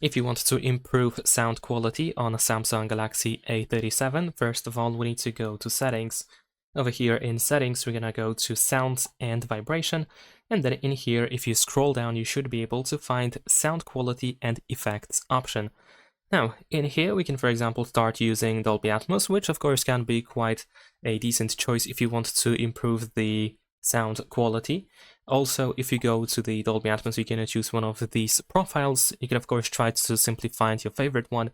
If you want to improve sound quality on a Samsung Galaxy A37, first of all, we need to go to Settings. Over here in Settings, we're gonna go to Sound and Vibration, and then in here, if you scroll down, you should be able to find Sound Quality and Effects option. Now, in here, we can, for example, start using Dolby Atmos, which of course can be quite a decent choice if you want to improve the sound quality. Also, if you go to the Dolby Atmos, you can choose one of these profiles. You can, of course, try to simply find your favorite one.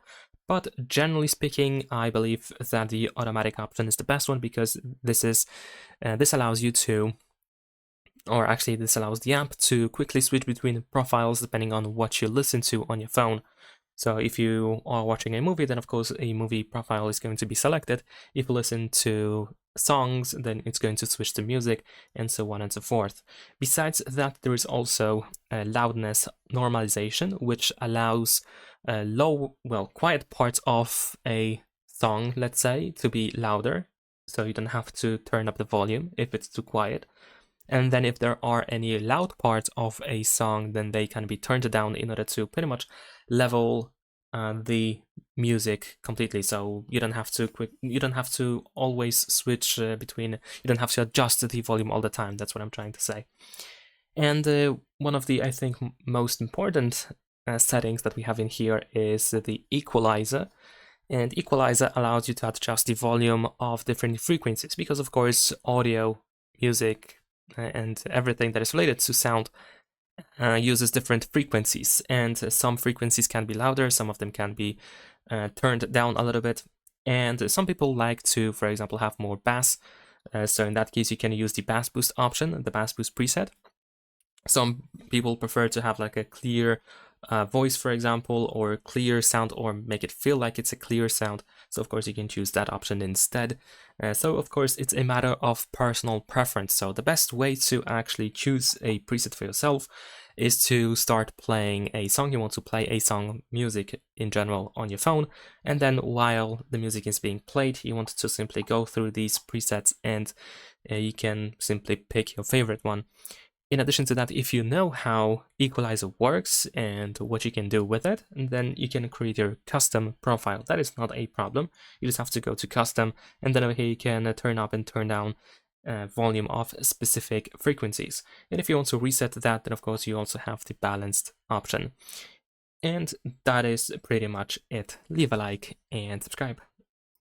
But generally speaking, I believe that the automatic option is the best one because this allows you to, or actually this allows the app to quickly switch between profiles depending on what you listen to on your phone. So if you are watching a movie, then of course a movie profile is going to be selected. If you listen to songs, then it's going to switch to music, and so on and so forth. Besides that, there is also a loudness normalization, which allows quiet parts of a song, let's say, to be louder. So you don't have to turn up the volume if it's too quiet. And then if there are any loud parts of a song, then they can be turned down in order to pretty much level the music completely. So you don't have to always switch between. You don't have to adjust the volume all the time. That's what I'm trying to say. And one of the, I think, most important settings that we have in here is the equalizer. And equalizer allows you to adjust the volume of different frequencies because, of course, audio, music, and everything that is related to sound uses different frequencies, and some frequencies can be louder, some of them can be turned down a little bit, and some people like to, for example, have more bass, so in that case you can use the bass boost option, the bass boost preset. Some people prefer to have like a clear voice, for example, or clear sound, or make it feel like it's a clear sound. So of course you can choose that option instead. So of course it's a matter of personal preference. So the best way to actually choose a preset for yourself is to start playing a song. You want to play a song, music in general, on your phone, and then while the music is being played, you want to simply go through these presets, and you can simply pick your favorite one. In addition to that, if you know how equalizer works and what you can do with it, then you can create your custom profile. That is not a problem. You just have to go to custom, and then over here you can turn up and turn down volume of specific frequencies. And if you want to reset that, then of course you also have the balanced option. And that is pretty much it. Leave a like and subscribe.